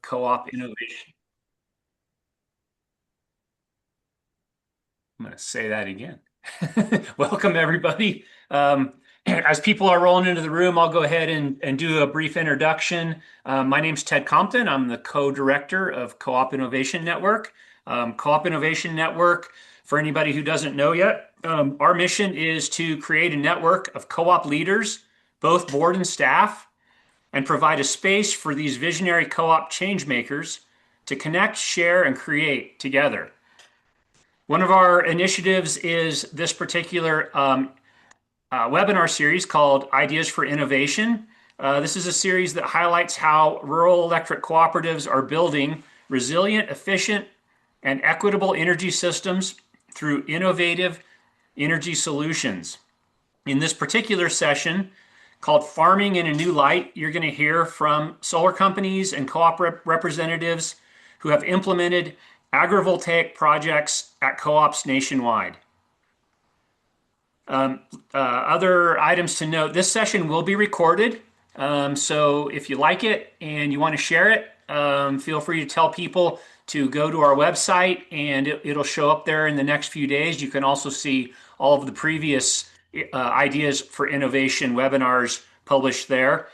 Co-op Innovation. I'm going to say that again. Welcome, everybody. As people are rolling into the room, I'll go ahead and do a brief introduction. My name's Ted Compton. I'm the co-director of Co-op Innovation Network. Co-op Innovation Network, for anybody who doesn't know yet, our mission is to create a network of co-op leaders, both board and staff, and provide a space for these visionary co-op change makers to connect, share, and create together. One of our initiatives is this particular webinar series called Ideas for Innovation. This is a series that highlights how rural electric cooperatives are building resilient, efficient, and equitable energy systems through innovative energy solutions. In this particular session, called Farming in a New Light, you're going to hear from solar companies and co-op representatives who have implemented agrivoltaic projects at co-ops nationwide. Other items to note, this session will be recorded. So if you like it and you want to share it, feel free to tell people to go to our website and it'll show up there in the next few days. You can also see all of the previous Ideas for Innovation webinars published there.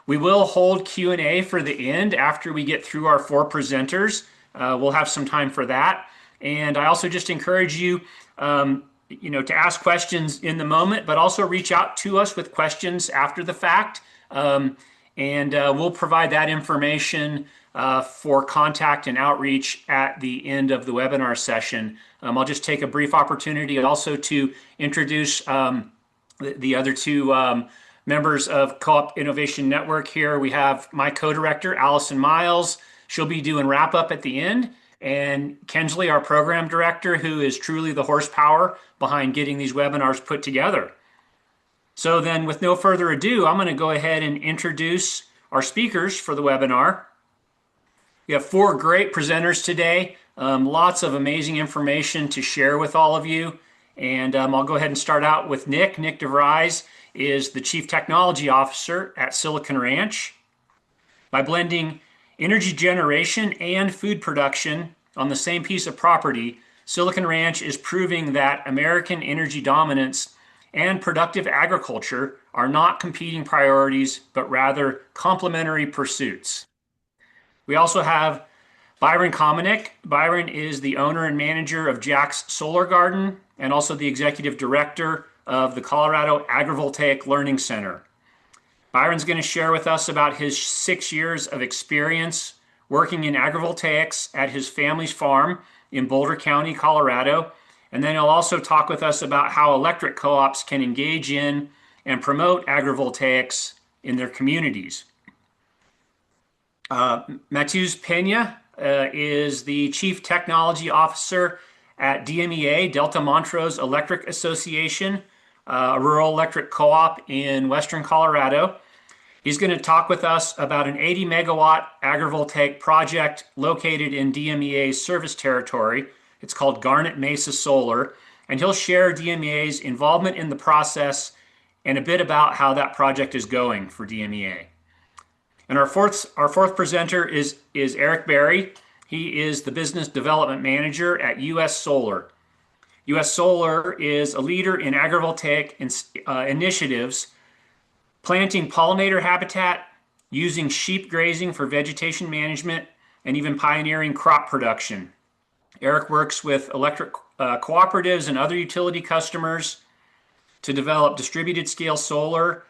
We will hold Q&A for the end after we get through our 4 presenters. We'll have some time for that. And I also just encourage you, to ask questions in the moment, but also reach out to us with questions after the fact. We'll provide that information for contact and outreach at the end of the webinar session. I'll just take a brief opportunity also to introduce the other 2 members of Co-op Innovation Network here. We have my co-director, Allison Miles. She'll be doing wrap up at the end. And Kensley, our program director, who is truly the horsepower behind getting these webinars put together. So then with no further ado, I'm going to go ahead and introduce our speakers for the webinar. We have 4 great presenters today, lots of amazing information to share with all of you. And I'll go ahead and start out with Nick. Nick DeVries is the Chief Technology Officer at Silicon Ranch. By blending energy generation and food production on the same piece of property, Silicon Ranch is proving that American energy dominance and productive agriculture are not competing priorities, but rather complementary pursuits. We also have Byron Kominick. Byron is the owner and manager of Jack's Solar Garden and also the executive director of the Colorado Agrivoltaic Learning Center. Byron's going to share with us about his 6 years of experience working in agrivoltaics at his family's farm in Boulder County, Colorado. And then he'll also talk with us about how electric co-ops can engage in and promote agrivoltaics in their communities. Matthews Pena is the Chief Technology Officer at DMEA, Delta-Montrose Electric Association, a rural electric co-op in Western Colorado. He's going to talk with us about an 80 megawatt agrivoltaic project located in DMEA's service territory. It's called Garnet Mesa Solar, and he'll share DMEA's involvement in the process and a bit about how that project is going for DMEA. And our fourth presenter is Eric Berry. He is the Business Development Manager at US Solar. US Solar is a leader in agrivoltaic initiatives, planting pollinator habitat, using sheep grazing for vegetation management, and even pioneering crop production. Eric works with electric cooperatives and other utility customers to develop distributed scale solar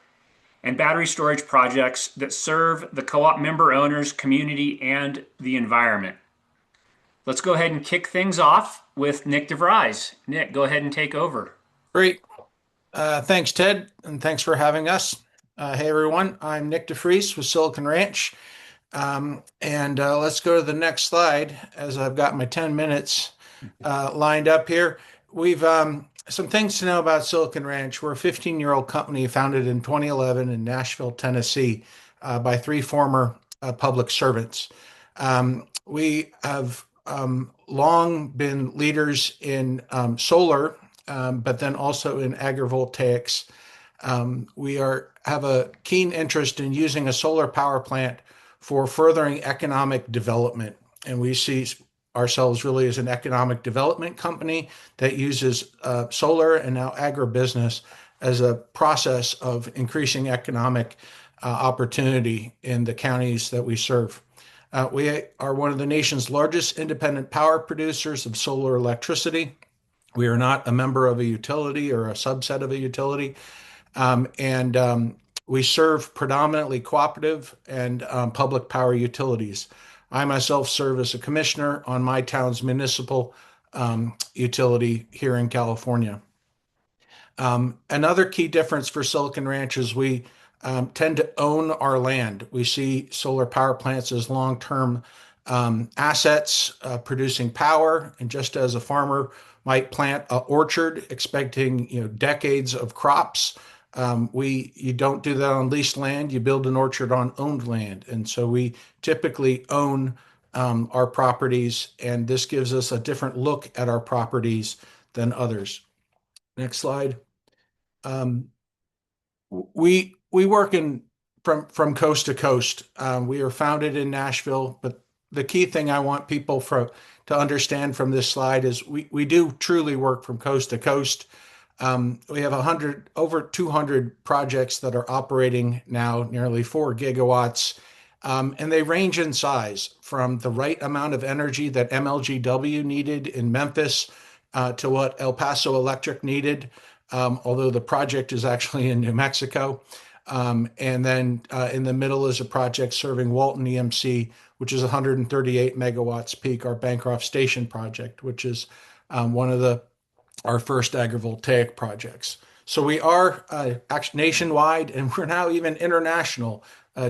and battery storage projects that serve the co-op member owners, community, and the environment. Let's go ahead and kick things off with Nick DeVries. Nick, go ahead and take over. Great. Thanks, Ted, and thanks for having us. Hey, everyone. I'm Nick DeVries with Silicon Ranch. Let's go to the next slide as I've got my 10 minutes lined up here. We've some things to know about Silicon Ranch. We're a 15-year-old company founded in 2011 in Nashville, Tennessee, by 3 former public servants. We have long been leaders in solar, but then also in agrivoltaics. We have a keen interest in using a solar power plant for furthering economic development. And we see ourselves really as an economic development company that uses solar and now agribusiness as a process of increasing economic opportunity in the counties that we serve. We are one of the nation's largest independent power producers of solar electricity. We are not a member of a utility or a subset of a utility. And we serve predominantly cooperative and public power utilities. I myself serve as a commissioner on my town's municipal utility here in California. Another key difference for Silicon Ranch is we tend to own our land. We see solar power plants as long-term assets producing power. And just as a farmer might plant an orchard expecting decades of crops, you don't do that on leased land. You build an orchard on owned land. And so we typically own our properties, and this gives us a different look at our properties than others. Next slide. Um, we work in from coast to coast. We are founded in Nashville, but the key thing I want people to understand from this slide is we do truly work from coast to coast. We have over 200 projects that are operating now, nearly 4 gigawatts, and they range in size from the right amount of energy that MLGW needed in Memphis to what El Paso Electric needed, although the project is actually in New Mexico. And then in the middle is a project serving Walton EMC, which is 138 megawatts peak, our Bancroft Station project, which is one of our first agrivoltaic projects. So we are actually nationwide, and we're now even international.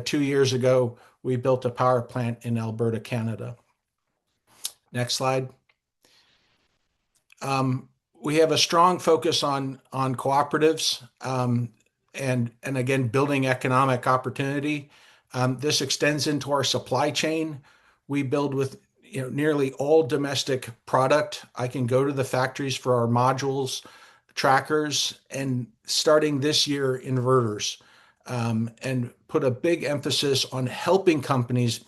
2 years ago, we built a power plant in Alberta, Canada. Next slide. We have a strong focus on cooperatives and again building economic opportunity. This extends into our supply chain. We build with nearly all domestic product. I can go to the factories for our modules, trackers, and starting this year, inverters, and put a big emphasis on helping companies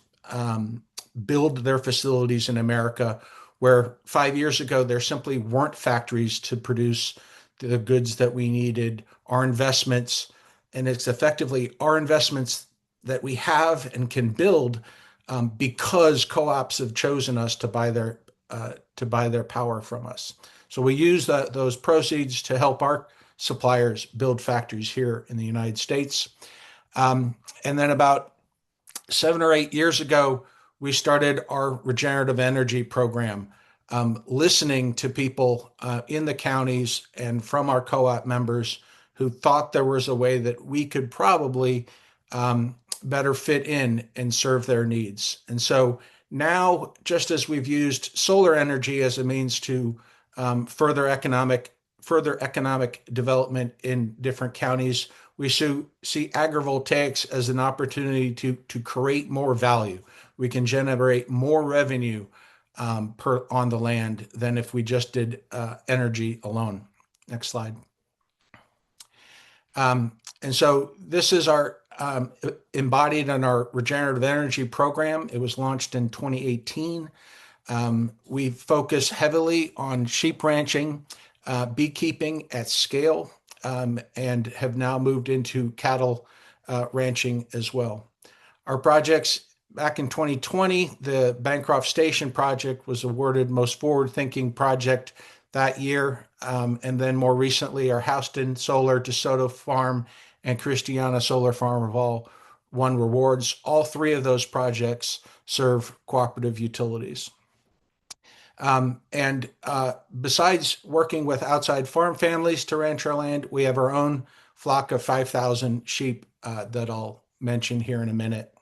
build their facilities in America, where 5 years ago there simply weren't factories to produce the goods that we needed, our investments, and it's effectively our investments that we have and can build because co-ops have chosen us to buy their power from us. So we use those proceeds to help our suppliers build factories here in the United States. And then about 7 or 8 years ago, we started our regenerative energy program, listening to people in the counties and from our co-op members who thought there was a way that we could probably better fit in and serve their needs. And so now, just as we've used solar energy as a means to further economic development in different counties, we see agrivoltaics as an opportunity to create more value. We can generate more revenue on the land than if we just did energy alone. Next slide. And so this is our embodied in our regenerative energy program. It was launched in 2018. We focus heavily on sheep ranching, beekeeping at scale, and have now moved into cattle ranching as well. Our projects back in 2020, the Bancroft Station project was awarded most forward-thinking project that year. And then more recently, our Houston Solar, DeSoto Farm, and Christiana Solar Farm have all won rewards. All three of those projects serve cooperative utilities. And besides working with outside farm families to ranch our land, we have our own flock of 5,000 sheep that I'll mention here in a minute.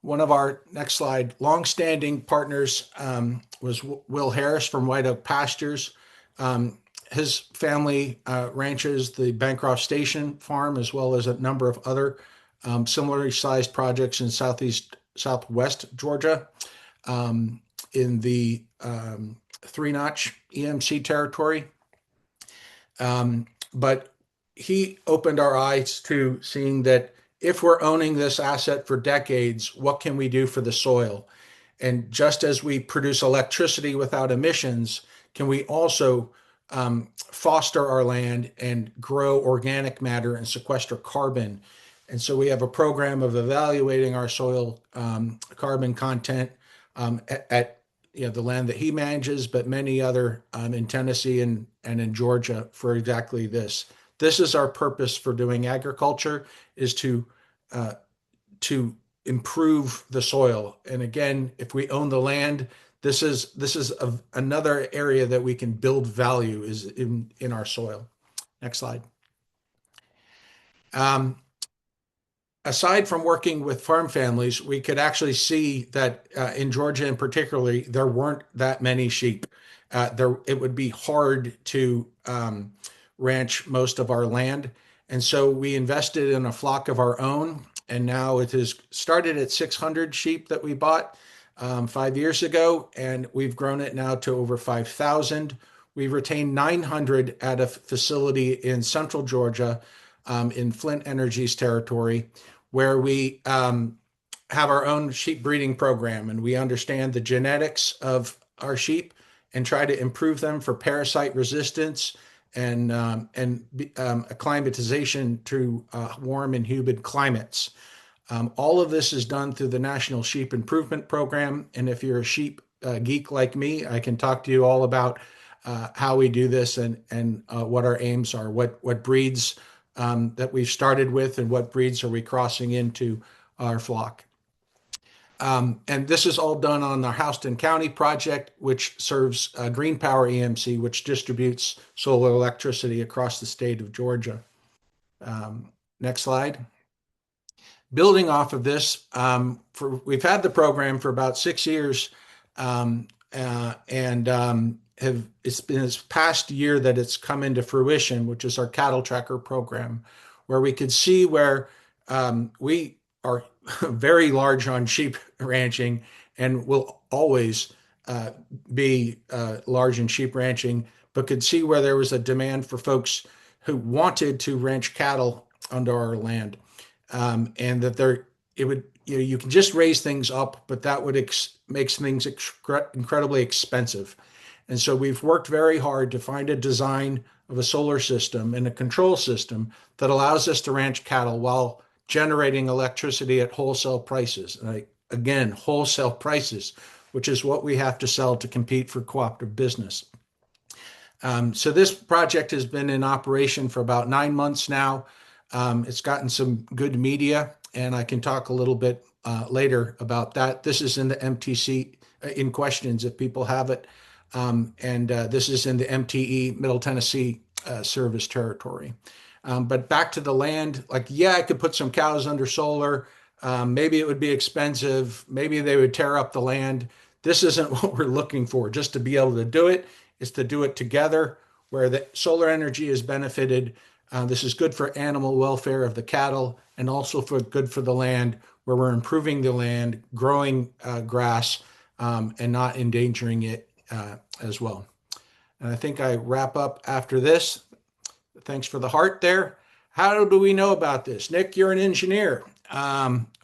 One of our, next slide, longstanding partners was Will Harris from White Oak Pastures. His family ranches the Bancroft Station farm, as well as a number of other similarly sized projects in southwest Georgia, in the Three Notch EMC territory. But he opened our eyes to seeing that if we're owning this asset for decades, what can we do for the soil? And just as we produce electricity without emissions, can we also foster our land and grow organic matter and sequester carbon? And so we have a program of evaluating our soil carbon content at the land that he manages, but many other in Tennessee and in Georgia for exactly this. This is our purpose for doing agriculture, is uh, to improve the soil. And again, if we own the land, this is another area that we can build value is in our soil. Next slide. Um, Aside from working with farm families, we could actually see that in Georgia, in particularly, there weren't that many sheep. It would be hard to ranch most of our land, and so we invested in a flock of our own. And now it has started at 600 sheep that we bought 5 years ago, and we've grown it now to over 5,000. We've retained 900 at a facility in central Georgia, in Flint Energy's territory, where we have our own sheep breeding program, and we understand the genetics of our sheep and try to improve them for parasite resistance and acclimatization to warm and humid climates. All of this is done through the National Sheep Improvement Program. And if you're a sheep geek like me, I can talk to you all about how we do this and what our aims are, what breeds that we've started with, and what breeds are we crossing into our flock. And this is all done on the Houston County project, which serves Green Power EMC, which distributes solar electricity across the state of Georgia. Next slide. Building off of this, we've had the program for about 6 years, and it's been this past year that it's come into fruition, which is our cattle tracker program, where we could see where we are very large on sheep ranching and will always be large in sheep ranching, but could see where there was a demand for folks who wanted to ranch cattle under our land, and that it would you can just raise things up, but that would makes things incredibly expensive. And so we've worked very hard to find a design of a solar system and a control system that allows us to ranch cattle while generating electricity at wholesale prices. Again, wholesale prices, which is what we have to sell to compete for cooperative business. So this project has been in operation for about 9 months now. It's gotten some good media, and I can talk a little bit later about that. This is in the MTC in questions if people have it. And this is in the MTE, Middle Tennessee service territory. But back to the land, I could put some cows under solar. Maybe it would be expensive. Maybe they would tear up the land. This isn't what we're looking for. Just to be able to do it is to do it together where the solar energy is benefited. This is good for animal welfare of the cattle and also good for the land, where we're improving the land, growing grass, and not endangering it as well. And I think I wrap up after this. Thanks for the heart there. How do we know about this? Nick, you're an engineer.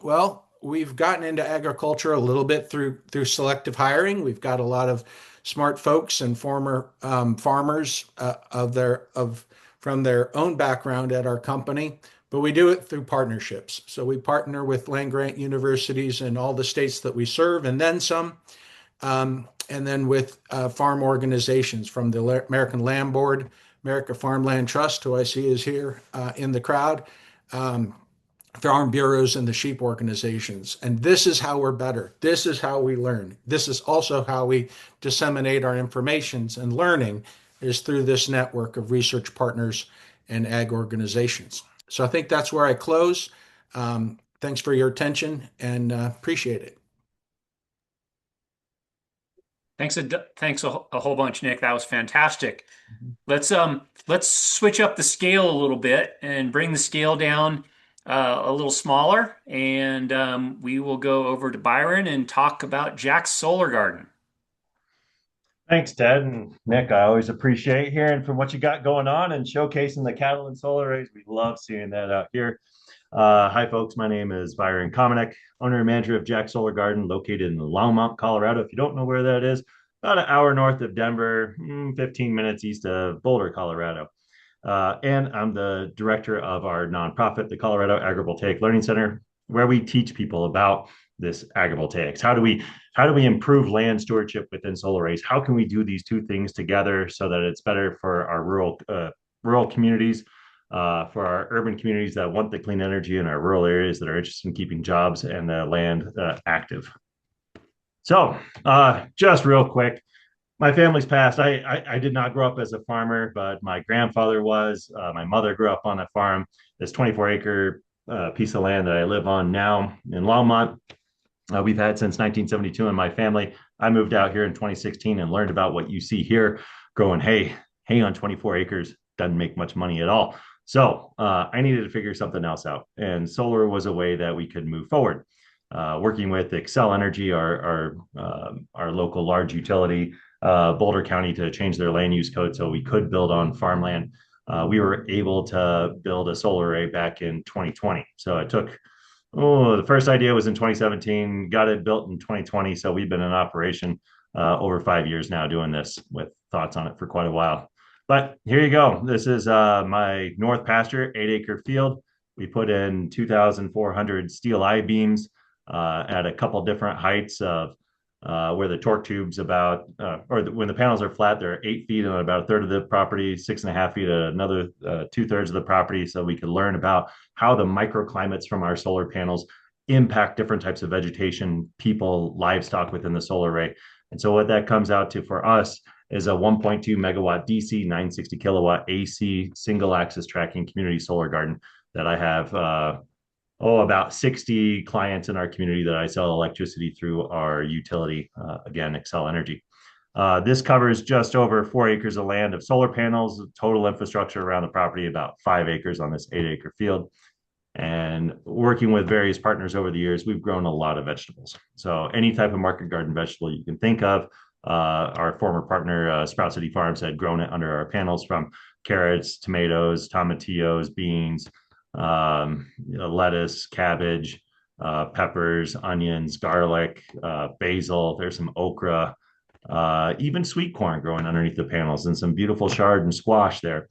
Well, we've gotten into agriculture a little bit through selective hiring. We've got a lot of smart folks and former farmers from their own background at our company, but we do it through partnerships. So we partner with land grant universities in all the states that we serve, and then some, and then with farm organizations from the American Land Board, America Farmland Trust, who I see is here in the crowd, farm bureaus, and the sheep organizations. And this is how we're better. This is how we learn. This is also how we disseminate our informations and learning, is through this network of research partners and ag organizations. So I think that's where I close. Thanks for your attention, and appreciate it. Thanks a whole bunch, Nick. That was fantastic. Let's switch up the scale a little bit and bring the scale down a little smaller, and we will go over to Byron and talk about Jack's Solar Garden. Thanks, Ted and Nick. I always appreciate hearing from what you got going on and showcasing the cattle and solar arrays. We love seeing that out here. Hi, folks. My name is Byron Komanek, owner and manager of Jack Solar Garden, located in Longmont, Colorado. If you don't know where that is, about an hour north of Denver, 15 minutes east of Boulder, Colorado. And I'm the director of our nonprofit, the Colorado Agrivoltaic Learning Center, where we teach people about this agrivoltaics. How do we improve land stewardship within solar arrays? How can we do these two things together so that it's better for our rural communities, for our urban communities that want the clean energy, and our rural areas that are interested in keeping jobs and the land active. So, just real quick, my family's passed. I did not grow up as a farmer, but my grandfather was. My mother grew up on a farm. This 24-acre piece of land that I live on now in Longmont, we've had since 1972 in my family. I moved out here in 2016 and learned about what you see here, growing hay on 24 acres doesn't make much money at all. So I needed to figure something else out, and solar was a way that we could move forward. Working with Xcel Energy, our local large utility, Boulder County, to change their land use code so we could build on farmland. We were able to build a solar array back in 2020. So it took, the first idea was in 2017, got it built in 2020. So we've been in operation over 5 years now, doing this with thoughts on it for quite a while. But here you go. This is my north pasture, 8-acre field. We put in 2,400 steel I-beams at a couple different heights of where the torque tubes when the panels are flat, they're 8 feet on about a third of the property, 6.5 feet at another 2/3 of the property. So we could learn about how the microclimates from our solar panels impact different types of vegetation, people, livestock within the solar array. And so what that comes out to for us is a 1.2 megawatt DC, 960 kilowatt AC single axis tracking community solar garden that I have about 60 clients in our community that I sell electricity through our utility, again, Xcel Energy. This covers just over 4 acres of land of solar panels, total infrastructure around the property, about 5 acres on this 8-acre field. And working with various partners over the years, we've grown a lot of vegetables. So any type of market garden vegetable you can think of, our former partner, Sprout City Farms, had grown it under our panels, from carrots, tomatoes, tomatillos, beans, lettuce, cabbage, peppers, onions, garlic, basil. There's some okra, even sweet corn growing underneath the panels, and some beautiful chard and squash there.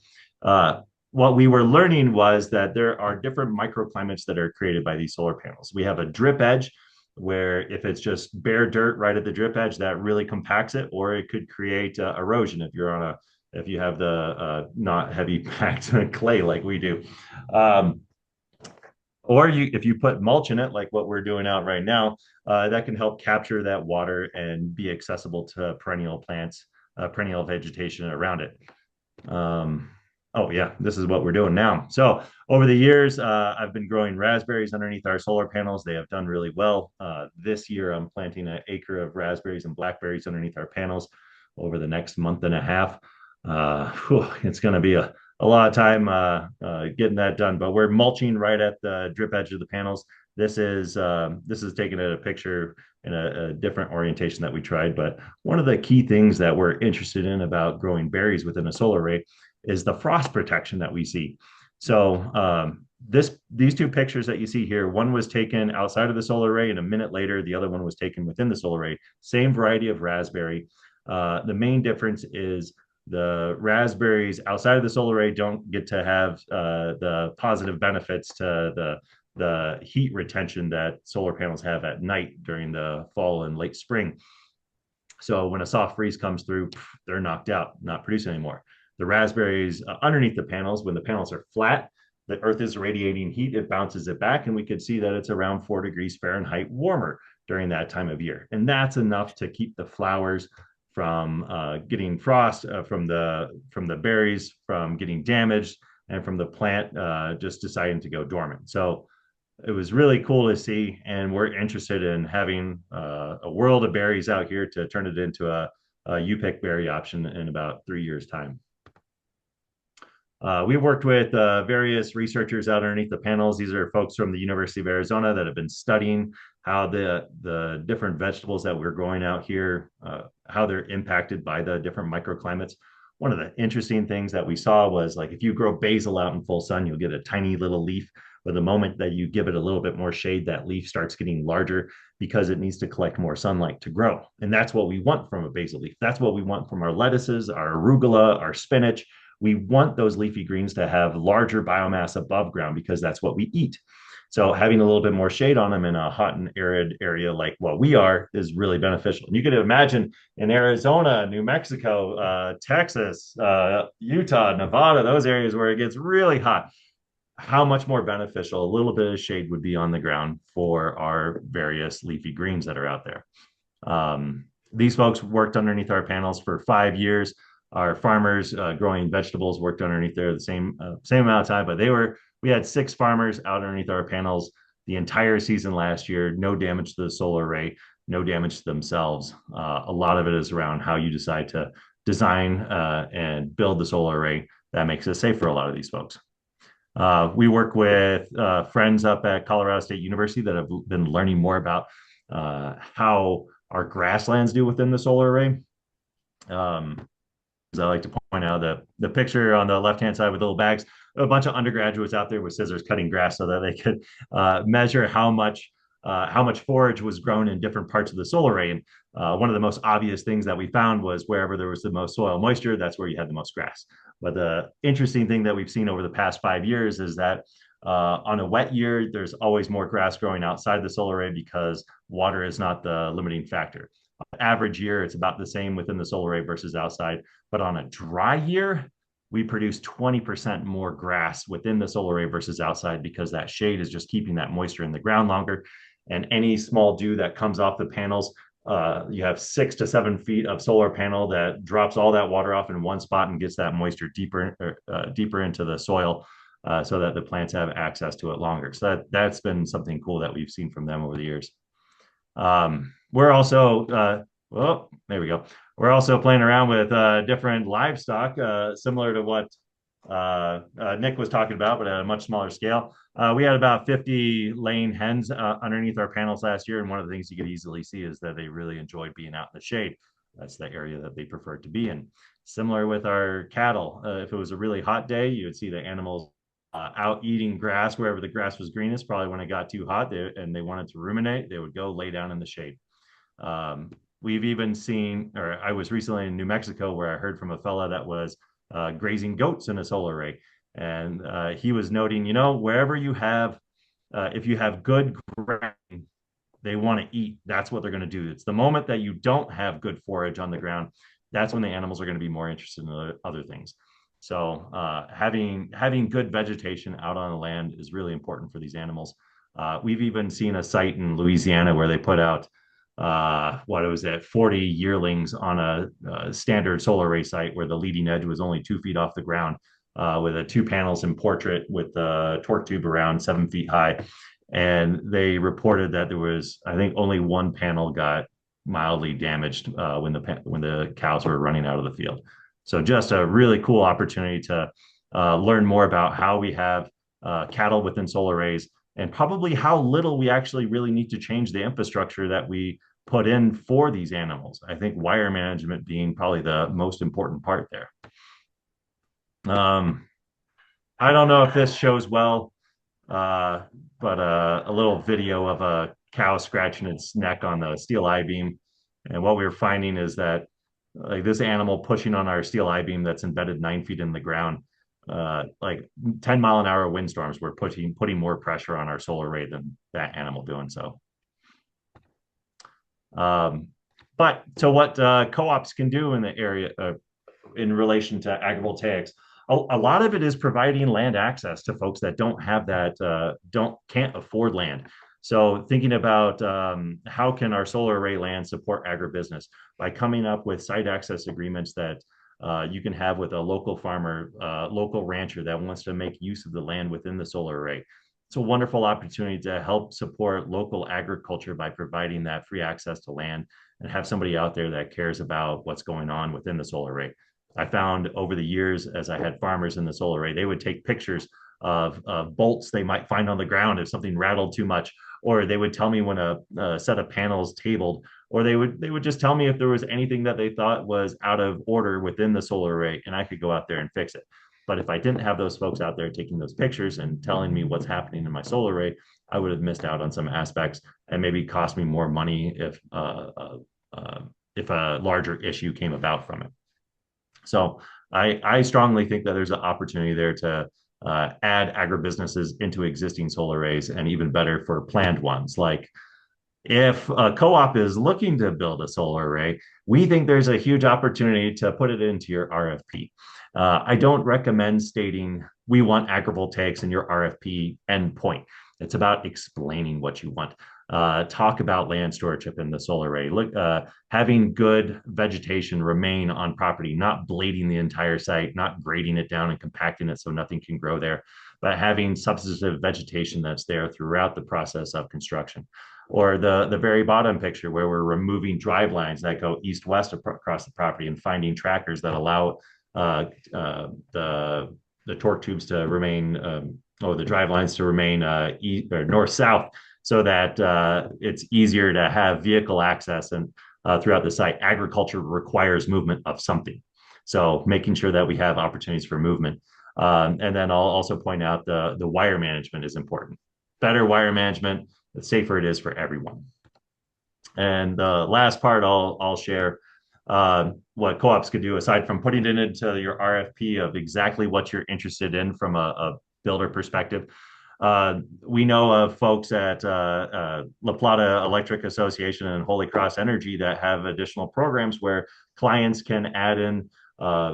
What we were learning was that there are different microclimates that are created by these solar panels. We have a drip edge, where if it's just bare dirt right at the drip edge, that really compacts it, or it could create erosion if you have the not heavy packed clay like we do. Or if you put mulch in it, like what we're doing out right now, that can help capture that water and be accessible to perennial plants, perennial vegetation around it. Oh yeah, this is what we're doing now. So over the years, I've been growing raspberries underneath our solar panels. They have done really well. This year, I'm planting an acre of raspberries and blackberries underneath our panels over the next month and a half. It's going to be a lot of time getting that done, but we're mulching right at the drip edge of the panels. This is taken at a picture in a different orientation that we tried. But one of the key things that we're interested in about growing berries within a solar array is the frost protection that we see. So these two pictures that you see here, one was taken outside of the solar array, and a minute later, the other one was taken within the solar array. Same variety of raspberry. The main difference is the raspberries outside of the solar array don't get to have the positive benefits to the heat retention that solar panels have at night during the fall and late spring. So when a soft freeze comes through, they're knocked out, not producing anymore. The raspberries underneath the panels, when the panels are flat, the earth is radiating heat, it bounces it back, and we could see that it's around 4 degrees Fahrenheit warmer during that time of year. And that's enough to keep the flowers from getting frost, from the berries from getting damaged, and from the plant just deciding to go dormant. So it was really cool to see, and we're interested in having a world of berries out here to turn it into a U-pick berry option in about 3 years' time. We worked with various researchers out underneath the panels. These are folks from the University of Arizona that have been studying how the different vegetables that we're growing out here, how they're impacted by the different microclimates. One of the interesting things that we saw was, like, if you grow basil out in full sun, you'll get a tiny little leaf. But the moment that you give it a little bit more shade, that leaf starts getting larger because it needs to collect more sunlight to grow. And that's what we want from a basil leaf. That's what we want from our lettuces, our arugula, our spinach. We want those leafy greens to have larger biomass above ground because that's what we eat. So having a little bit more shade on them in a hot and arid area like what we are is really beneficial. And you can imagine in Arizona, New Mexico, Texas, Utah, Nevada, those areas where it gets really hot, how much more beneficial a little bit of shade would be on the ground for our various leafy greens that are out there. These folks worked underneath our panels for 5 years. Our farmers growing vegetables worked underneath there the same amount of time, but we had 6 farmers out underneath our panels the entire season last year. No damage to the solar array, no damage to themselves. A lot of it is around how you decide to design and build the solar array that makes it safe for a lot of these folks. We work with friends up at Colorado State University that have been learning more about how our grasslands do within the solar array. As I like to point out, the picture on the left-hand side with little bags, a bunch of undergraduates out there with scissors cutting grass so that they could measure how much forage was grown in different parts of the solar array. And one of the most obvious things that we found was wherever there was the most soil moisture, that's where you had the most grass. But the interesting thing that we've seen over the past 5 years is that on a wet year, there's always more grass growing outside the solar array because water is not the limiting factor. Average year, it's about the same within the solar array versus outside. But on a dry year, we produce 20% more grass within the solar array versus outside because that shade is just keeping that moisture in the ground longer. And any small dew that comes off the panels, you have 6 to 7 feet of solar panel that drops all that water off in one spot and gets that moisture deeper into the soil so that the plants have access to it longer. So that's been something cool that we've seen from them over the years. We're also, there we go. We're also playing around with different livestock, similar to what Nick was talking about, but at a much smaller scale. We had about 50 laying hens underneath our panels last year, and one of the things you could easily see is that they really enjoyed being out in the shade. That's the area that they prefer to be in. Similar with our cattle. If it was a really hot day, you would see the animals out eating grass wherever the grass was greenest. Probably when it got too hot and they wanted to ruminate, they would go lay down in the shade. We've even seen, or I was recently in New Mexico where I heard from a fella that was grazing goats in a solar array. And he was noting, wherever you have, if you have good grass, they want to eat. That's what they're going to do. It's the moment that you don't have good forage on the ground, that's when the animals are going to be more interested in other things. So having good vegetation out on the land is really important for these animals. We've even seen a site in Louisiana where they put out 40 yearlings on a standard solar array site where the leading edge was only 2 feet off the ground with a 2 panels in portrait with the torque tube around 7 feet high. And they reported that there was, I think, only 1 panel got mildly damaged when the cows were running out of the field. So just a really cool opportunity to learn more about how we have cattle within solar arrays and probably how little we actually really need to change the infrastructure that we put in for these animals. I think wire management being probably the most important part there. I don't know if this shows well, but a little video of a cow scratching its neck on the steel I-beam. And what we were finding is that like this animal pushing on our steel I-beam that's embedded 9 feet in the ground, like 10-mile-an-hour windstorms were putting more pressure on our solar array than that animal doing so. But so what co-ops can do in the area in relation to agrivoltaics, a lot of it is providing land access to folks that don't have that, can't afford land. So thinking about how can our solar array land support agribusiness by coming up with site access agreements that you can have with a local farmer, local rancher that wants to make use of the land within the solar array. It's a wonderful opportunity to help support local agriculture by providing that free access to land and have somebody out there that cares about what's going on within the solar array. I found over the years, as I had farmers in the solar array, they would take pictures of bolts they might find on the ground if something rattled too much, or they would tell me when a set of panels tabled, or they would just tell me if there was anything that they thought was out of order within the solar array, and I could go out there and fix it. But if I didn't have those folks out there taking those pictures and telling me what's happening in my solar array, I would have missed out on some aspects and maybe cost me more money if a larger issue came about from it. So I strongly think that there's an opportunity there to add agribusinesses into existing solar arrays, and even better for planned ones. Like if a co-op is looking to build a solar array, we think there's a huge opportunity to put it into your RFP. I don't recommend stating we want agrivoltaics in your RFP endpoint. It's about explaining what you want. Talk about land stewardship in the solar array. Look, having good vegetation remain on property, not blading the entire site, not grading it down and compacting it so nothing can grow there, but having substantive vegetation that's there throughout the process of construction. Or the very bottom picture where we're removing drive lines that go east-west across the property and finding trackers that allow the torque tubes to remain, or the drive lines to remain east or north-south, so that it's easier to have vehicle access and throughout the site. Agriculture requires movement of something, so making sure that we have opportunities for movement. And then I'll also point out the wire management is important. Better wire management, the safer it is for everyone. And the last part I'll share what co-ops could do aside from putting it into your RFP of exactly what you're interested in from a builder perspective. We know of folks at La Plata Electric Association and Holy Cross Energy that have additional programs where clients can add in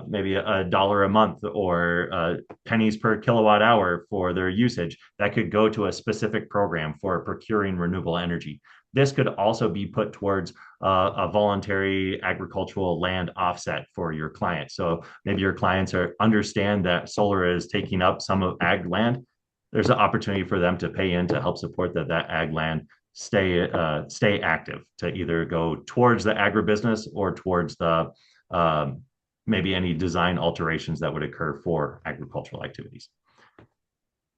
maybe $1 a month or pennies per kilowatt hour for their usage that could go to a specific program for procuring renewable energy. This could also be put towards a voluntary agricultural land offset for your clients. So maybe your clients understand that solar is taking up some of ag land. There's an opportunity for them to pay in to help support that ag land stay active, to either go towards the agribusiness or towards the maybe any design alterations that would occur for agricultural activities.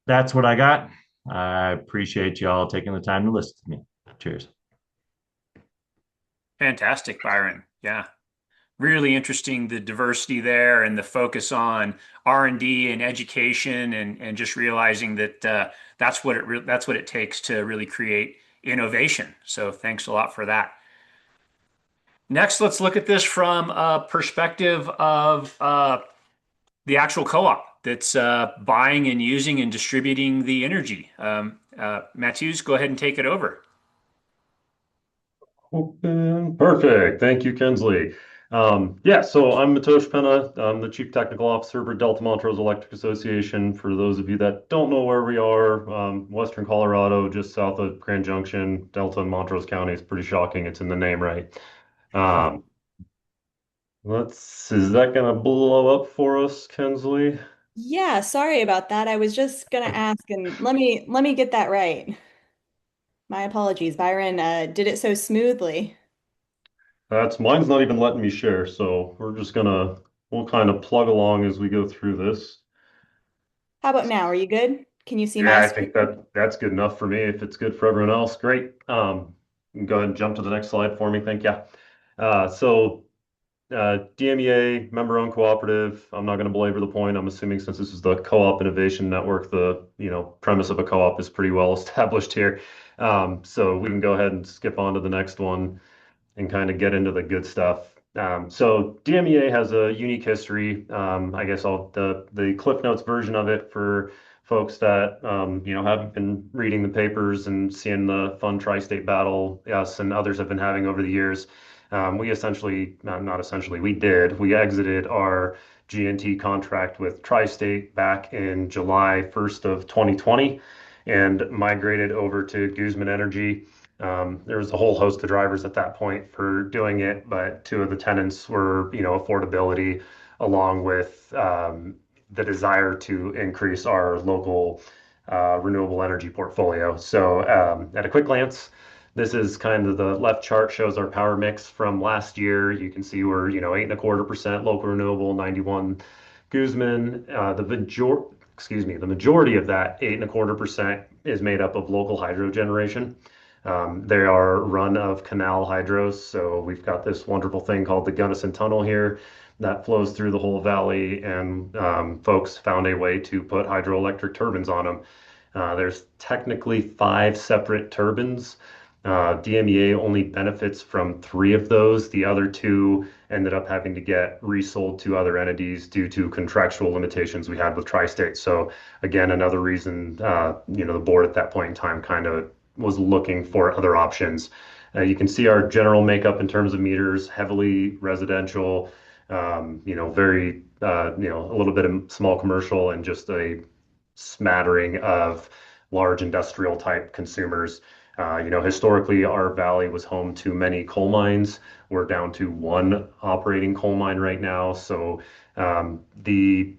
That's what I got. I appreciate y'all taking the time to listen to me. Cheers. Fantastic, Byron. Yeah. Really interesting, the diversity there and the focus on R&D and education, and just realizing that that's what it takes to really create innovation. So thanks a lot for that. Next, let's look at this from a perspective of the actual co-op that's buying and using and distributing the energy. Matthews, go ahead and take it over. Open. Perfect. Thank you, Kinsley. Yeah, so I'm Matosh Penna. I'm the Chief Technical Officer for Delta-Montrose Electric Association. For those of you that don't know where we are, Western Colorado, just south of Grand Junction, Delta and Montrose County. It's pretty shocking. It's in the name, right? Um, is that gonna blow up for us, Kinsley? Yeah, sorry about that. I was just gonna ask, and let me get that right. My apologies. Byron did it so smoothly. Mine's not even letting me share, so we'll kind of plug along as we go through this. How about now? Are you good? Can you see Yeah, my I screen? think that's good enough for me. If it's good for everyone else, great. You can go ahead and jump to the next slide for me. Thank you. DMEA, member-owned cooperative. I'm not going to belabor the point. I'm assuming since this is the Co-op Innovation Network, the premise of a co-op is pretty well established here. So we can go ahead and skip on to the next one and kind of get into the good stuff. So DMEA has a unique history. I guess the Cliff Notes version of it for folks that haven't been reading the papers and seeing the fun tri-state battle us and others have been having over the years. We essentially, not essentially, we exited our G&T contract with Tri-State back in July 1st of 2020 and migrated over to Guzman Energy. There was a whole host of drivers at that point for doing it, but two of the tenets were, affordability along with the desire to increase our local renewable energy portfolio. So at a quick glance, this is kind of the left chart shows our power mix from last year. You can see we're, 8.25% local renewable, 91 Guzman. The majority of that 8.25% is made up of local hydro generation. They are run of canal hydros. So we've got this wonderful thing called the Gunnison Tunnel here that flows through the whole valley, and folks found a way to put hydroelectric turbines on them. There's technically five separate turbines. DMEA only benefits from three of those. The other two ended up having to get resold to other entities due to contractual limitations we had with Tri-State. So again, another reason, the board at that point in time kind of was looking for other options. You can see our general makeup in terms of meters, heavily residential, very, a little bit of small commercial and just a smattering of large industrial type consumers. Historically, our valley was home to many coal mines. We're down to one operating coal mine right now. So the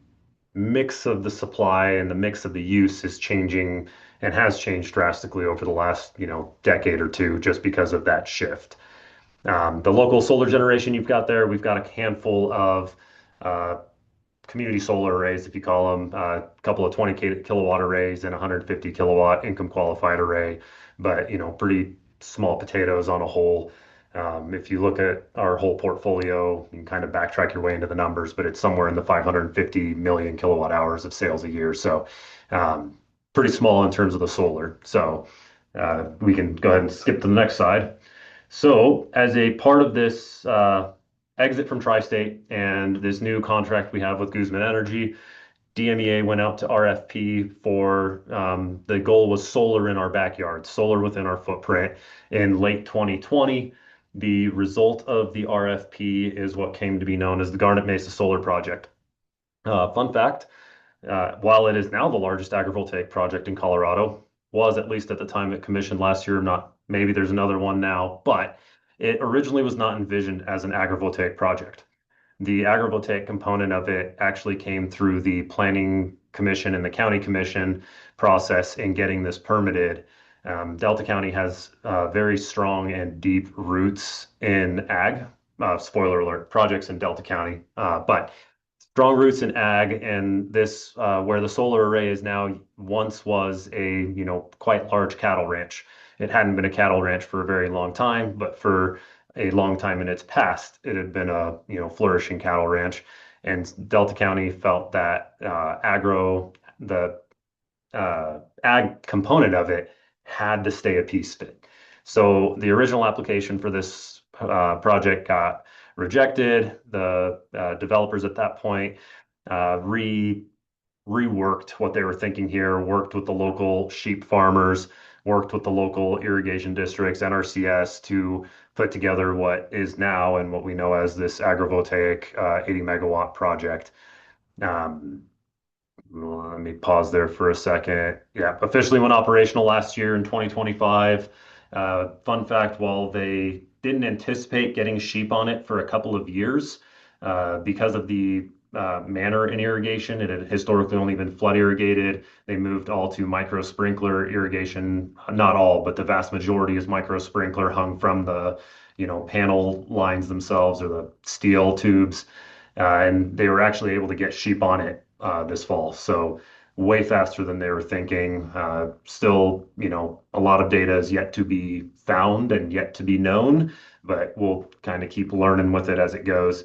mix of the supply and the mix of the use is changing and has changed drastically over the last, decade or two just because of that shift. The local solar generation you've got there, we've got a handful of uh, community solar arrays, if you call them, a couple of 20 kilowatt arrays and 150 kilowatt income qualified array, but pretty small potatoes on a whole. If you look at our whole portfolio, you can kind of backtrack your way into the numbers, but it's somewhere in the 550 million kilowatt hours of sales a year. So um, pretty small in terms of the solar. So we can go ahead and skip to the next slide. So, as a part of this exit from Tri-State and this new contract we have with Guzman Energy, DMEA went out to RFP for the goal was solar in our backyard, solar within our footprint in late 2020. The result of the RFP is what came to be known as the Garnet Mesa Solar Project. Fun fact, while it is now the largest agrivoltaic project in Colorado, was at least at the time it commissioned last year, not maybe there's another one now, but it originally was not envisioned as an agrivoltaic project. The agrivoltaic component of it actually came through the planning commission and the county commission process in getting this permitted. Delta County has very strong and deep roots in ag. Spoiler alert, projects in Delta County, but strong roots in ag, and this where the solar array is now once was a quite large cattle ranch. It hadn't been a cattle ranch for a very long time, but for a long time in its past, it had been a flourishing cattle ranch. And Delta County felt that the ag component of it had to stay a piece of it. So the original application for this project got rejected. The developers at that point reworked what they were thinking here, worked with the local sheep farmers, worked with the local irrigation districts, NRCS, to put together what is now and what we know as this agrivoltaic 80 megawatt project. Um, Let me pause there for a second. Yeah, officially went operational last year in 2025. Fun fact, while they didn't anticipate getting sheep on it for a couple of years, because of the manner in irrigation, it had historically only been flood irrigated. They moved all to micro sprinkler irrigation. Not all, but the vast majority is micro sprinkler hung from the, panel lines themselves or the steel tubes. And they were actually able to get sheep on it this fall. So way faster than they were thinking. Still, a lot of data is yet to be found and yet to be known, but we'll kind of keep learning with it as it goes.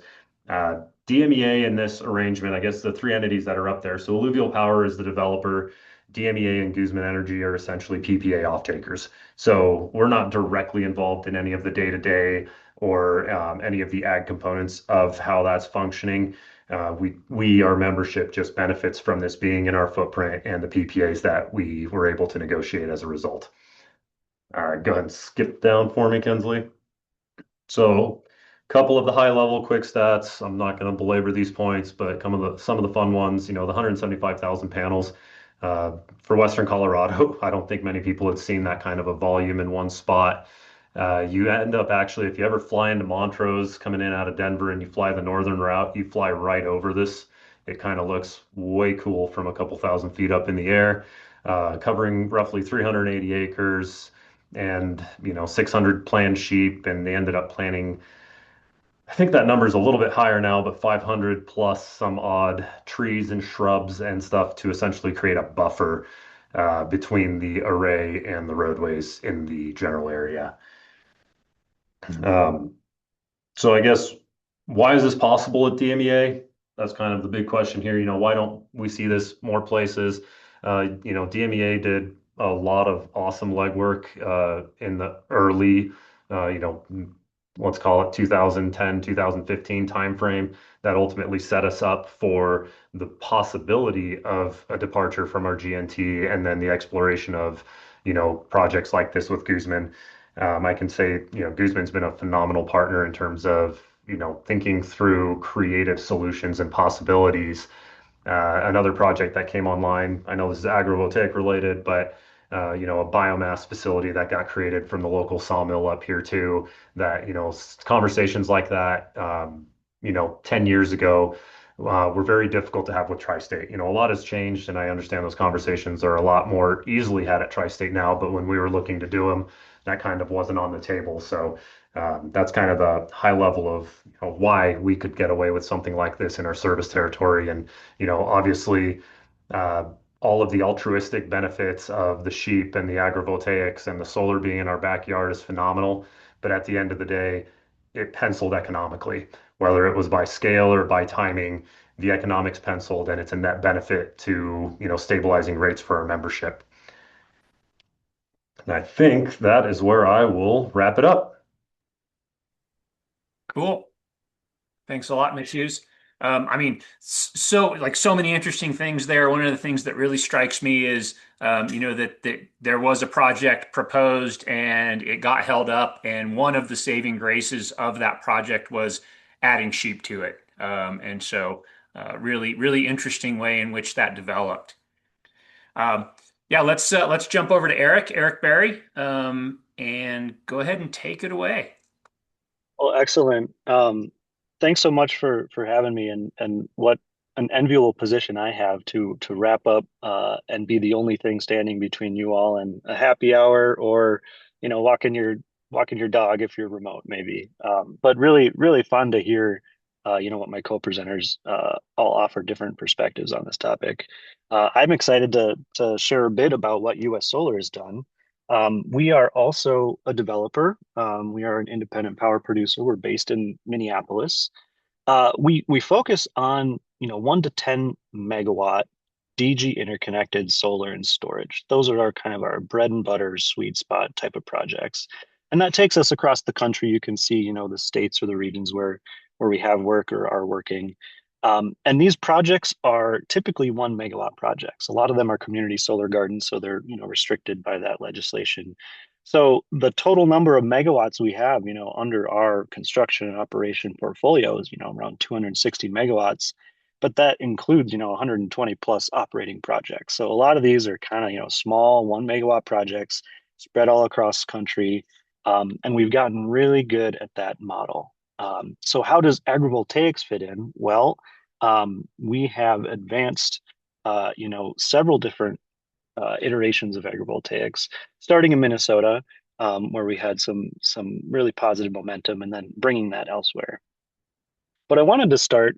DMEA in this arrangement, I guess the three entities that are up there. So Alluvial Power is the developer. DMEA and Guzman Energy are essentially PPA off-takers. So we're not directly involved in any of the day-to-day or any of the ag components of how that's functioning. Our membership just benefits from this being in our footprint and the PPAs that we were able to negotiate as a result. All right, go ahead and skip down for me, Kinsley. So a couple of the high level quick stats. I'm not going to belabor these points, but some of the fun ones, the 175,000 panels for Western Colorado. I don't think many people had seen that kind of a volume in one spot. You end up actually, if you ever fly into Montrose coming in out of Denver and you fly the northern route, you fly right over this. It kind of looks way cool from a couple thousand feet up in the air, covering roughly 380 acres and 600 planned sheep, and they ended up planting, I think that number is a little bit higher now, but 500 plus some odd trees and shrubs and stuff to essentially create a buffer. between the array and the roadways in the general area. Um, so I guess why is this possible at DMEA? That's kind of the big question here. Why don't we see this more places? DMEA did a lot of awesome legwork in the early, let's call it 2010, 2015 timeframe that ultimately set us up for the possibility of a departure from our GNT and then the exploration of, projects like this with Guzman. I can say, Guzman's been a phenomenal partner in terms of, thinking through creative solutions and possibilities. Another project that came online, I know this is agrivoltaic related, but a biomass facility that got created from the local sawmill up here too. That, conversations like that, 10 years ago, were very difficult to have with Tri-State. A lot has changed, and I understand those conversations are a lot more easily had at Tri-State now. But when we were looking to do them, that kind of wasn't on the table. So that's kind of the high level of why we could get away with something like this in our service territory. And obviously, uh, all of the altruistic benefits of the sheep and the agrivoltaics and the solar being in our backyard is phenomenal. But at the end of the day, it penciled economically, whether it was by scale or by timing. The economics penciled, and it's a net benefit to stabilizing rates for our membership. And I think that is where I will wrap it up. Cool. Thanks a lot, Matthews. I mean, so many interesting things there. One of the things that really strikes me is, that there was a project proposed and it got held up, and one of the saving graces of that project was adding sheep to it. And so, really, really interesting way in which that developed. Um, yeah, let's jump over to Eric Berry, and go ahead and take it away. Well, excellent. Thanks so much for having me, and what an enviable position I have to wrap up and be the only thing standing between you all and a happy hour, or walking your dog if you're remote maybe. But really really fun to hear what my co-presenters all offer different perspectives on this topic. I'm excited to share a bit about what US Solar has done. We are also a developer. We are an independent power producer. We're based in Minneapolis. We focus on 1 to 10 megawatt DG interconnected solar and storage. Those are our kind of our bread and butter sweet spot type of projects, and that takes us across the country. You can see the states or the regions where we have work or are working. And these projects are typically 1 megawatt projects. A lot of them are community solar gardens, so they're restricted by that legislation. So the total number of megawatts we have, under our construction and operation portfolio is, around 260 megawatts, but that includes, 120 plus operating projects. So a lot of these are kind of, small 1 megawatt projects spread all across the country. And we've gotten really good at that model. So how does agrivoltaics fit in? Well, we have advanced, several different iterations of agrivoltaics, starting in Minnesota, where we had some really positive momentum, and then bringing that elsewhere. But I wanted to start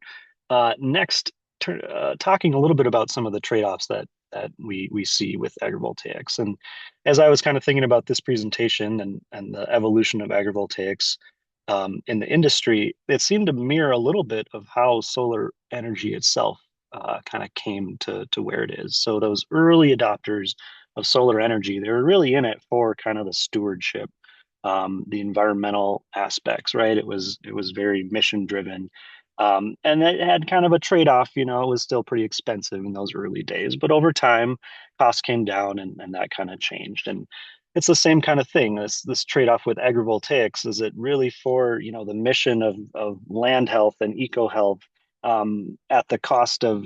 next talking a little bit about some of the trade-offs that we see with agrivoltaics. And as I was kind of thinking about this presentation and the evolution of agrivoltaics in the industry, it seemed to mirror a little bit of how solar energy itself kind of came to where it is. So those early adopters of solar energy, they were really in it for kind of the stewardship, the environmental aspects, right? It was very mission driven. And it had kind of a trade-off, it was still pretty expensive in those early days, but over time, costs came down and that kind of changed. And it's the same kind of thing. This trade-off with agrivoltaics, is it really for the mission of land health and eco health at the cost of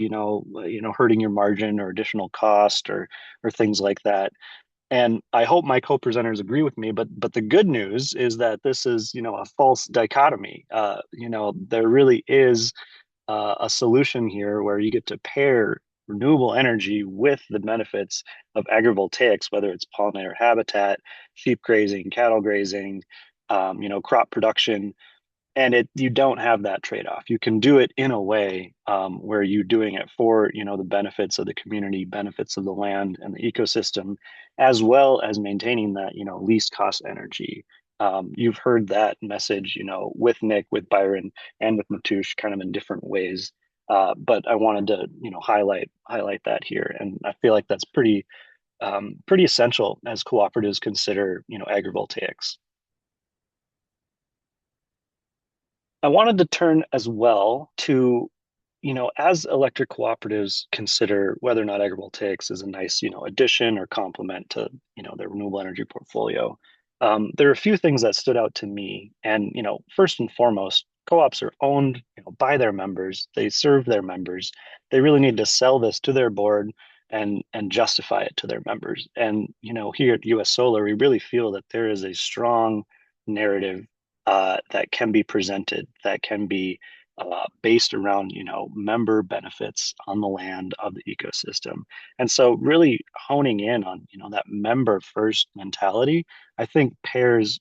hurting your margin or additional cost or things like that. And I hope my co-presenters agree with me, but the good news is that this is a false dichotomy. There really is a solution here where you get to pair renewable energy with the benefits of agrivoltaics, whether it's pollinator habitat, sheep grazing, cattle grazing, crop production. And you don't have that trade-off. You can do it in a way where you're doing it for the benefits of the community, benefits of the land and the ecosystem, as well as maintaining that least cost energy. You've heard that message with Nick, with Byron, and with Matush kind of in different ways. But I wanted to highlight that here, and I feel like that's pretty essential as cooperatives consider agrivoltaics. I wanted to turn as well to, as electric cooperatives consider whether or not agrivoltaics is a nice, addition or complement to, their renewable energy portfolio. There are a few things that stood out to me. And, first and foremost, co-ops are owned, by their members. They serve their members. They really need to sell this to their board and justify it to their members. And, here at US Solar, we really feel that there is a strong narrative that can be presented, that can be based around member benefits on the land of the ecosystem. And so really honing in on that member first mentality, I think pairs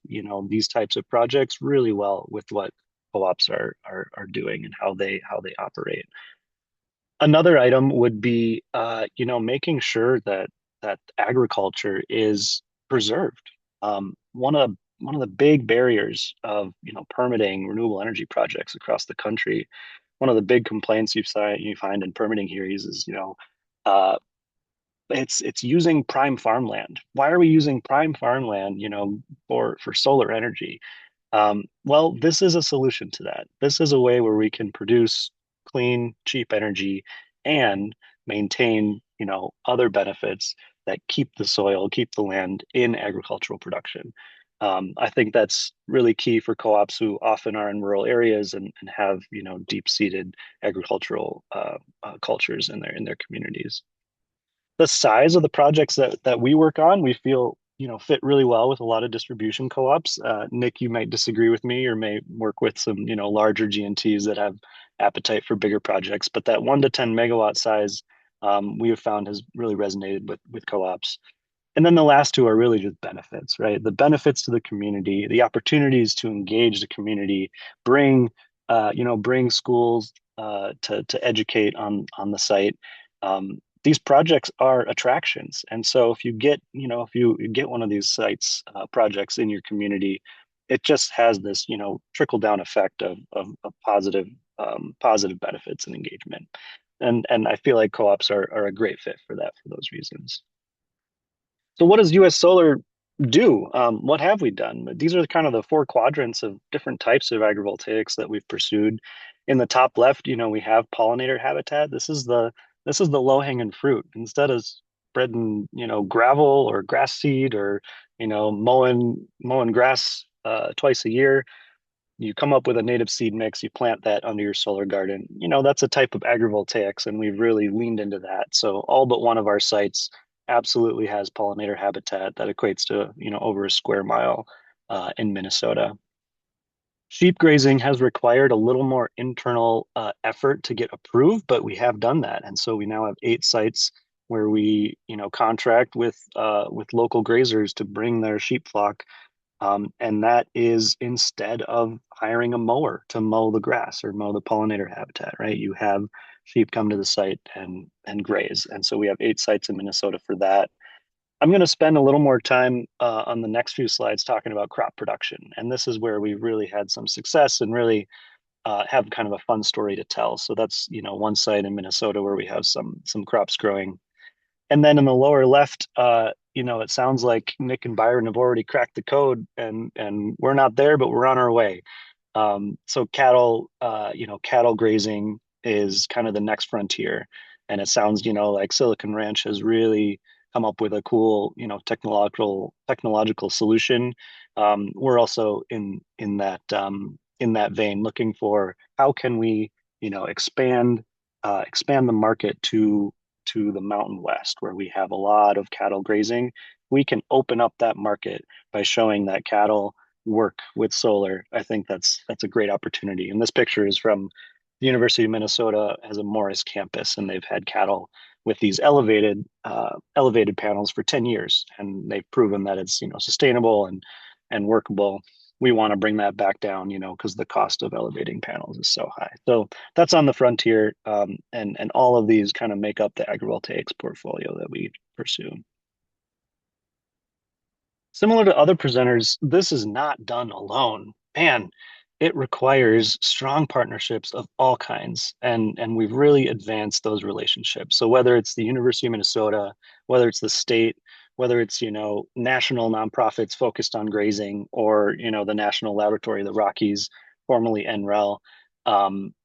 these types of projects really well with what co-ops are doing and how they operate. Another item would be making sure that agriculture is preserved. One of the big barriers of permitting renewable energy projects across the country, one of the big complaints you find in permitting hearings is uh, it's using prime farmland. Why are we using prime farmland for solar energy? Well, this is a solution to that. This is a way where we can produce clean, cheap energy and maintain, other benefits that keep the soil, keep the land in agricultural production. I think that's really key for co-ops who often are in rural areas and have, deep-seated agricultural cultures in their communities. The size of the projects that we work on, we feel fit really well with a lot of distribution co-ops. Nick, you might disagree with me or may work with some larger G&Ts that have appetite for bigger projects, but that 1 to 10 megawatt size we have found has really resonated with co-ops. And then the last two are really just benefits, right? The benefits to the community, the opportunities to engage the community, bring bring schools to educate on the site. These projects are attractions, and so if you get one of these sites projects in your community, it just has this trickle down effect of positive benefits and engagement, and I feel like co-ops are a great fit for that for those reasons. So what does US Solar do? What have we done? These are kind of the four quadrants of different types of agrivoltaics that we've pursued. In the top left, we have pollinator habitat. This is the low-hanging fruit. Instead of spreading, gravel or grass seed or, mowing grass twice a year, you come up with a native seed mix, you plant that under your solar garden. That's a type of agrivoltaics, and we've really leaned into that. So all but one of our sites absolutely has pollinator habitat that equates to, over a square mile in Minnesota. Sheep grazing has required a little more internal effort to get approved, but we have done that. And so we now have 8 sites where we, contract with local grazers to bring their sheep flock, and that is instead of hiring a mower to mow the grass or mow the pollinator habitat, right? You have sheep come to the site and graze. And so we have 8 sites in Minnesota for that. I'm going to spend a little more time on the next few slides talking about crop production. And this is where we really had some success and really have kind of a fun story to tell. So that's, one site in Minnesota where we have some crops growing. And then in the lower left, it sounds like Nick and Byron have already cracked the code, and we're not there, but we're on our way. So cattle grazing is kind of the next frontier, and it sounds, like Silicon Ranch has really come up with a cool, technological solution. We're also in that vein, looking for how can we, expand the market to the Mountain West, where we have a lot of cattle grazing. We can open up that market by showing that cattle work with solar. I think that's a great opportunity. And this picture is from the University of Minnesota as a Morris campus, and they've had cattle with these elevated panels for 10 years, and they've proven that it's sustainable and workable. we want to bring that back down, because the cost of elevating panels is so high. So that's on the frontier, and all of these kind of make up the agrivoltaics portfolio that we pursue. Similar to other presenters, this is not done alone. Man, it requires strong partnerships of all kinds, and we've really advanced those relationships. So whether it's the University of Minnesota, whether it's the state, whether it's national nonprofits focused on grazing, or the National Laboratory of the Rockies, formerly NREL,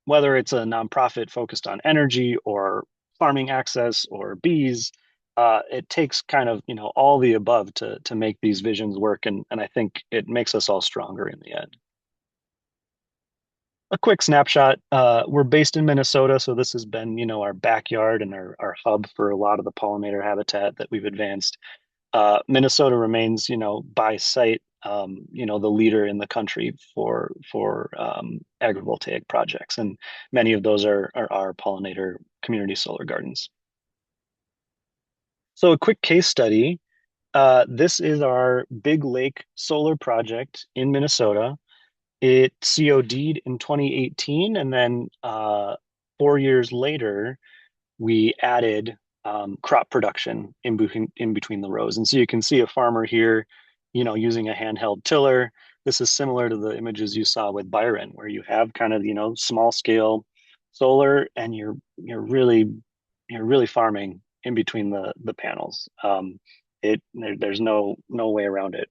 whether it's a nonprofit focused on energy or farming access or bees, it takes kind of all the above to make these visions work, and I think it makes us all stronger in the end. A quick snapshot: we're based in Minnesota, so this has been our backyard and our hub for a lot of the pollinator habitat that we've advanced. Minnesota remains by site the leader in the country for agrivoltaic projects, and many of those are our pollinator community solar gardens. So a quick case study. This is our Big Lake solar project in Minnesota. It COD'd in 2018, and then 4 years later, we added crop production in between the rows. And so you can see a farmer here, using a handheld tiller. This is similar to the images you saw with Byron, where you have kind of small scale solar, and you're really farming in between the panels. There's no way around it.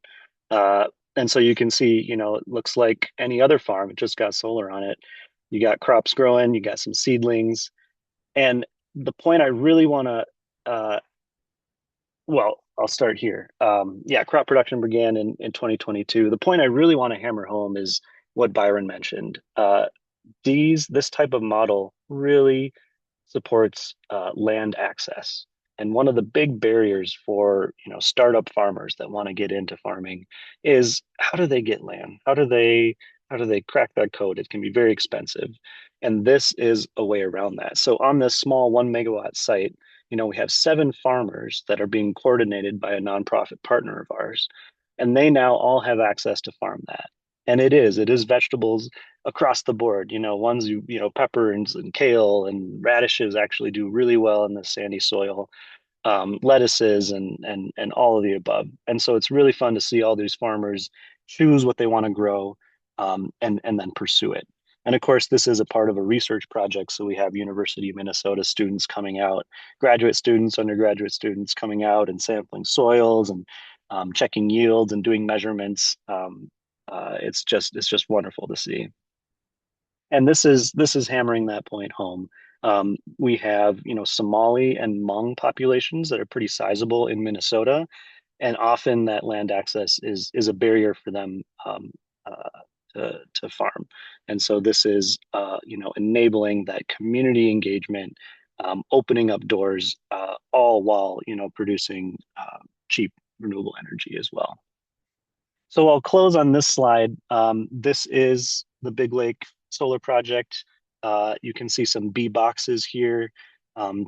And so you can see, it looks like any other farm. It just got solar on it. You got crops growing, you got some seedlings. And the point I really want to, well, I'll start here. Yeah, crop production began in 2022. The point I really want to hammer home is what Byron mentioned. This type of model really supports land access. And one of the big barriers for startup farmers that want to get into farming is, how do they get land? How do they crack that code? It can be very expensive, and this is a way around that. So on this small 1 megawatt site, we have 7 farmers that are being coordinated by a nonprofit partner of ours, and they now all have access to farm that. And it is vegetables across the board. Ones pepper and kale and radishes actually do really well in the sandy soil, lettuces and all of the above. And so it's really fun to see all these farmers choose what they want to grow, and then pursue it. And of course, this is a part of a research project. So we have University of Minnesota students coming out, graduate students, undergraduate students coming out and sampling soils and checking yields and doing measurements. It's just wonderful to see. And this is hammering that point home. We have Somali and Hmong populations that are pretty sizable in Minnesota, and often that land access is a barrier for them, to farm. And so this is enabling that community engagement, opening up doors, all while producing cheap renewable energy as well. So I'll close on this slide. This is the Big Lake Solar Project. You can see some bee boxes here.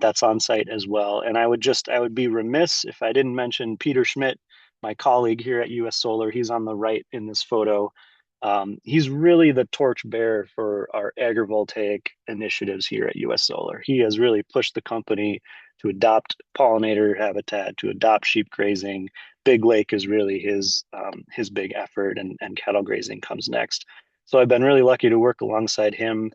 That's on site as well. And I would be remiss if I didn't mention Peter Schmidt, my colleague here at US Solar. He's on the right in this photo. He's really the torchbearer for our agrivoltaic initiatives here at US Solar. He has really pushed the company to adopt pollinator habitat, to adopt sheep grazing. Big Lake is really his big effort, and cattle grazing comes next. So I've been really lucky to work alongside him.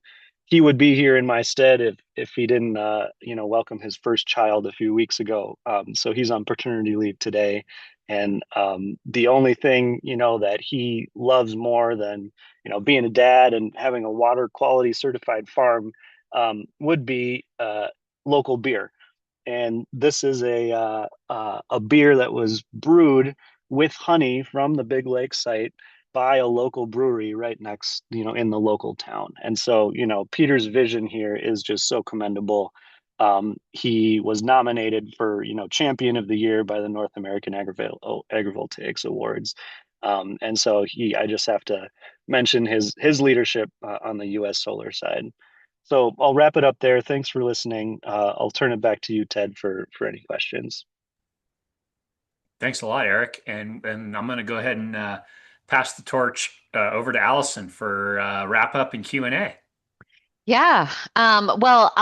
He would be here in my stead if he didn't welcome his first child a few weeks ago. So he's on paternity leave today, and the only thing that he loves more than being a dad and having a water quality certified farm would be local beer. And this is a beer that was brewed with honey from the Big Lake site by a local brewery right next, in the local town. And so, Peter's vision here is just so commendable. He was nominated for, Champion of the Year by the North American Agrivoltaics Awards. And so I just have to mention his leadership on the US Solar side. So I'll wrap it up there. Thanks for listening. I'll turn it back to you, Ted, for any questions. Thanks a lot, Eric. And I'm going to go ahead and pass the torch over to Allison for wrap up and Q&A. Yeah. Well,